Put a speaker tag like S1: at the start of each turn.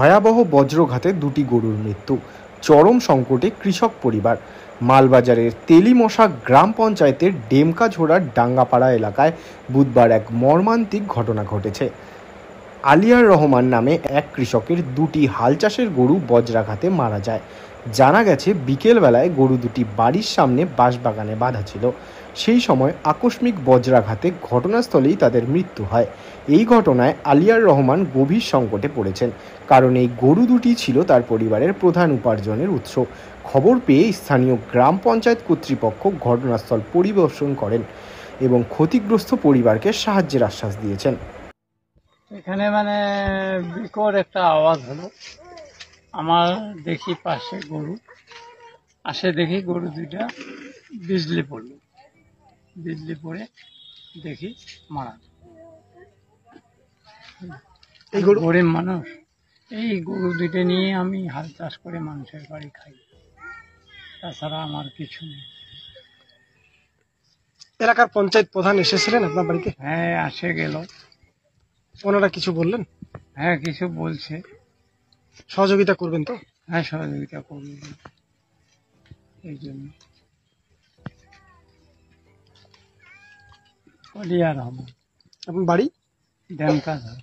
S1: ভয়াবহ বজ্রঘাতে দুটি গরুর মৃত্যু, চরম সংকটে কৃষক পরিবার। মালবাজারের তেলিমশা গ্রাম পঞ্চায়েতের ডেমকাঝোড়ার ডাঙ্গাপাড়া এলাকায় বুধবার এক মর্মান্তিক ঘটনা ঘটেছে। আলিয়ার রহমান নামে এক কৃষকের দুটি হাল চাষের গরু বজ্রাঘাতে মারা যায়। জানা গেছে, বিকেলবেলায় গরু দুটি বাড়ির সামনে বাঁশবাগানে বাঁধা ছিল। সেই সময় আকস্মিক বজ্রাঘাতে ঘটনাস্থলেই তাদের মৃত্যু হয়। এই ঘটনায় আলিয়ার রহমান গভীর সংকটে পড়েছেন, কারণ এই গরু দুটি ছিল তার পরিবারের প্রধান উপার্জনের উৎস। খবর পেয়ে স্থানীয় গ্রাম পঞ্চায়েত কর্তৃপক্ষ ঘটনাস্থল পরিদর্শন করেন এবং ক্ষতিগ্রস্ত পরিবারকে সাহায্যের আশ্বাস দিয়েছেন।
S2: এখানে বিকট একটা আওয়াজ হলো। আমার দেখি পাশে গরু আসে, দেখি গরু দুইটা বিজলি পড়লো। বিজলি পড়ে দেখি মারা। এই গরিব মানুষ, এই গরু দুইটা নিয়ে আমি হাল চাষ করে মানুষের বাড়ি খাই, তাছাড়া আমার কিছু নেই।
S3: এলাকার পঞ্চায়েত প্রধান এসেছিলেন আপনার বাড়িতে?
S2: হ্যাঁ, আসে গেল।
S3: ওনারা কিছু বললেন?
S2: হ্যাঁ, কিছু বলছে।
S3: সহযোগিতা করবেন তো?
S2: হ্যাঁ, সহযোগিতা করবেন। এই জন্য আলিয়া রহমান।
S3: আপনার বাড়ি?
S2: ডেমকাঝোড়া।